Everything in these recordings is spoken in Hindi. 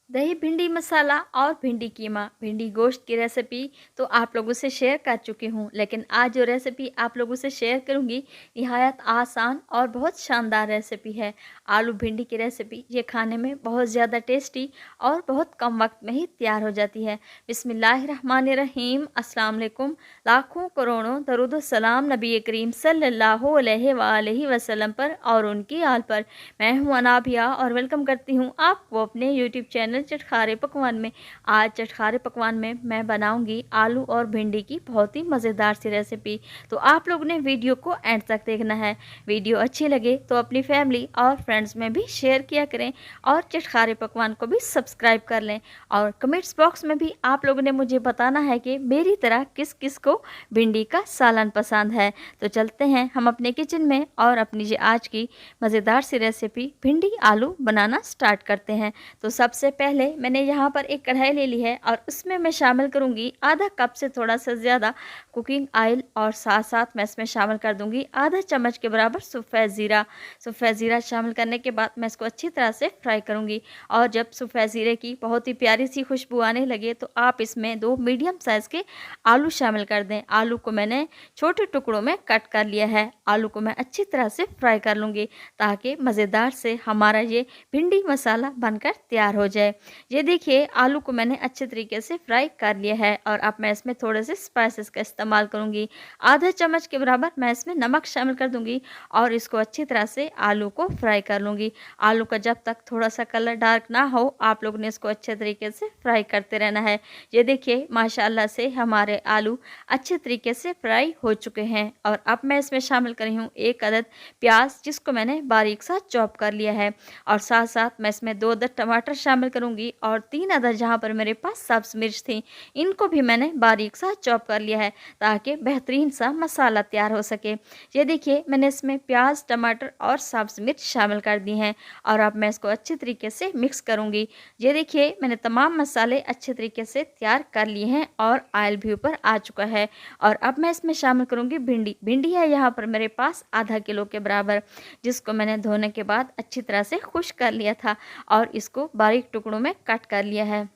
दही भिंडी मसाला और भिंडी कीमा, भिंडी गोश्त की रेसिपी तो आप लोगों से शेयर कर चुकी हूँ, लेकिन आज जो रेसिपी आप लोगों से शेयर करूँगी निहायत आसान और बहुत शानदार रेसिपी है। आलू भिंडी की रेसिपी ये खाने में बहुत ज़्यादा टेस्टी और बहुत कम वक्त में ही तैयार हो जाती है। बिस्मिल्लाहिर्रहमानिर्रहीम, अस्सलाम वालेकुम। लाखों करोड़ों दरूद सलाम नबी करीम सल्लल्लाहु अलैहि वसल्लम पर और उनकी आल पर। मैं हूँ अनाबिया और वेलकम करती हूँ आपको अपने यूट्यूब चैनल चटखारे पकवान में। आज चटखारे पकवान में मैं बनाऊंगी आलू और भिंडी की बहुत ही मज़ेदार सी रेसिपी। तो आप लोगों ने वीडियो को एंड तक देखना है। वीडियो अच्छी लगे तो अपनी फैमिली और फ्रेंड्स में भी शेयर किया करें और चटखारे पकवान को भी सब्सक्राइब कर लें। और कमेंट्स बॉक्स में भी आप लोगों ने मुझे बताना है कि मेरी तरह किस किस को भिंडी का सालन पसंद है। तो चलते हैं हम अपने किचन में और अपनी जो आज की मज़ेदार सी रेसिपी भिंडी आलू बनाना स्टार्ट करते हैं। तो सबसे पहले मैंने यहाँ पर एक कढ़ाई ले ली है और उसमें मैं शामिल करूँगी आधा कप से थोड़ा सा ज़्यादा कुकिंग ऑयल और साथ साथ मैं इसमें शामिल कर दूँगी आधा चम्मच के बराबर सफ़ेद ज़ीरा। सफ़ेद ज़ीरा शामिल करने के बाद मैं इसको अच्छी तरह से फ्राई करूँगी। और जब सफ़ेद ज़ीरे की बहुत ही प्यारी सी खुशबू आने लगे तो आप इसमें 2 मीडियम साइज़ के आलू शामिल कर दें। आलू को मैंने छोटे टुकड़ों में कट कर लिया है। आलू को मैं अच्छी तरह से फ्राई कर लूँगी ताकि मज़ेदार से हमारा ये भिंडी मसाला बनकर तैयार हो जाए। ये देखिए आलू को मैंने अच्छे तरीके से फ्राई कर लिया है और अब मैं इसमें थोड़े से स्पाइसेस का इस्तेमाल करूँगी। आधा चम्मच के बराबर मैं इसमें नमक शामिल कर दूँगी और इसको अच्छी तरह से आलू को फ्राई कर लूँगी। आलू का जब तक थोड़ा सा कलर डार्क ना हो आप लोगों ने इसको अच्छे तरीके से फ्राई करते रहना है। ये देखिए माशाल्लाह से हमारे आलू अच्छे तरीके से फ्राई हो चुके हैं। और अब मैं इसमें शामिल कर रही हूँ 1 अदद प्याज जिसको मैंने बारीक सा चॉप कर लिया है। और साथ साथ मैं इसमें 2 अदद टमाटर शामिल करूंगी और 3 अदद जहाँ पर मेरे पास सब्ज मिर्च थी इनको भी मैंने बारीक सा चॉप कर लिया है ताकि बेहतरीन सा मसाला तैयार हो सके। ये देखिए मैंने इसमें प्याज टमाटर और सब्ज मिर्च शामिल कर दी हैं और अब मैं इसको अच्छे तरीके से मिक्स करूंगी। ये देखिए मैंने तमाम मसाले अच्छे तरीके से तैयार कर लिए हैं और ऑयल भी ऊपर आ चुका है। और अब मैं इसमें शामिल करूंगी भिंडी। भिंडी है यहाँ पर मेरे पास आधा किलो के बराबर जिसको मैंने धोने के बाद अच्छी तरह से खुश्क कर लिया था और इसको बारीक टुकड़ों में कट कर लिया है।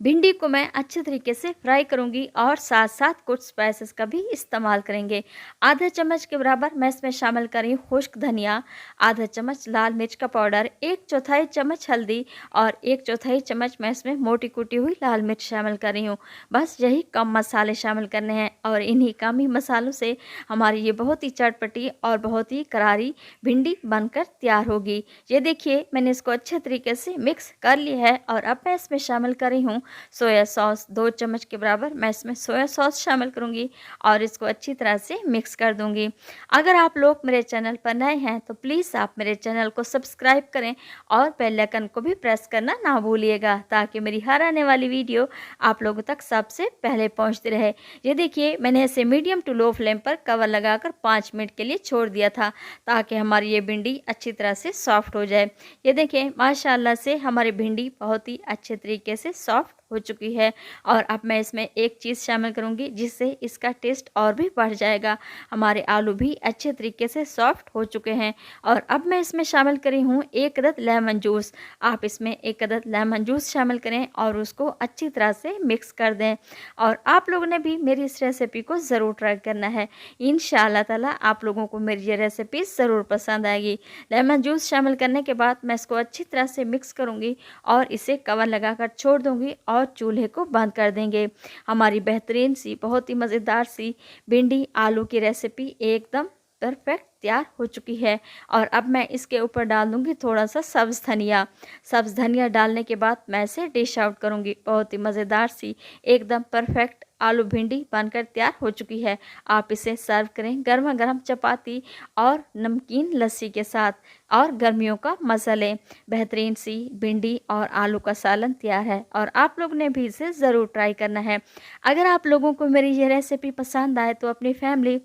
भिंडी को मैं अच्छे तरीके से फ्राई करूंगी और साथ साथ कुछ स्पाइसेस का भी इस्तेमाल करेंगे। आधा चम्मच के बराबर मैं इसमें शामिल कर रही हूँ खुश्क धनिया, आधा चम्मच लाल मिर्च का पाउडर, 1/4 चम्मच हल्दी और 1/4 चम्मच मैं इसमें मोटी कुटी हुई लाल मिर्च शामिल कर रही हूँ। बस यही कम मसाले शामिल करने हैं और इन्हीं कम ही मसालों से हमारी ये बहुत ही चटपटी और बहुत ही करारी भिंडी बनकर तैयार होगी। ये देखिए मैंने इसको अच्छे तरीके से मिक्स कर लिया है और अब मैं इसमें शामिल कर रही हूँ सोया सॉस। 2 चम्मच के बराबर मैं इसमें सोया सॉस शामिल करूंगी और इसको अच्छी तरह से मिक्स कर दूंगी। अगर आप लोग मेरे चैनल पर नए हैं तो प्लीज़ आप मेरे चैनल को सब्सक्राइब करें और बेल आइकन को भी प्रेस करना ना भूलिएगा ताकि मेरी हर आने वाली वीडियो आप लोगों तक सबसे पहले पहुंचती रहे। ये देखिए मैंने इसे मीडियम टू लो फ्लेम पर कवर लगाकर 5 मिनट के लिए छोड़ दिया था ताकि हमारी ये भिंडी अच्छी तरह से सॉफ्ट हो जाए। ये देखिए माशाल्लाह से हमारी भिंडी बहुत ही अच्छे तरीके से सॉफ्ट हो चुकी है। और अब मैं इसमें एक चीज़ शामिल करूंगी जिससे इसका टेस्ट और भी बढ़ जाएगा। हमारे आलू भी अच्छे तरीके से सॉफ्ट हो चुके हैं और अब मैं इसमें शामिल करी हूँ 1 अदद लेमन जूस। आप इसमें 1 अदद लेमन जूस शामिल करें और उसको अच्छी तरह से मिक्स कर दें। और आप लोगों ने भी मेरी इस रेसिपी को ज़रूर ट्राई करना है। इंशाअल्लाह ताला आप लोगों को मेरी ये रेसिपी ज़रूर पसंद आएगी। लेमन जूस शामिल करने के बाद मैं इसको अच्छी तरह से मिक्स करूँगी और इसे कवर लगाकर छोड़ दूँगी और चूल्हे को बंद कर देंगे। हमारी बेहतरीन सी बहुत ही मज़ेदार सी भिंडी आलू की रेसिपी एकदम परफेक्ट तैयार हो चुकी है। और अब मैं इसके ऊपर डाल दूंगी थोड़ा सा सब्ज़ धनिया। सब्ज़ धनिया डालने के बाद मैं इसे डिश आउट करूंगी। बहुत ही मज़ेदार सी एकदम परफेक्ट आलू भिंडी बनकर तैयार हो चुकी है। आप इसे सर्व करें गर्मा गर्म चपाती और नमकीन लस्सी के साथ और गर्मियों का मज़ा लें। बेहतरीन सी भिंडी और आलू का सालन तैयार है और आप लोग ने भी इसे ज़रूर ट्राई करना है। अगर आप लोगों को मेरी ये रेसिपी पसंद आए तो अपनी फैमिली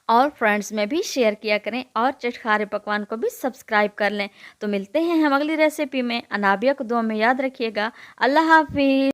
और फ्रेंड्स में भी शेयर किया करें और चटखारे पकवान को भी सब्सक्राइब कर लें। तो मिलते हैं हम अगली रेसिपी में। अनाबिया को दुआ में याद रखिएगा। अल्लाह हाफिज़।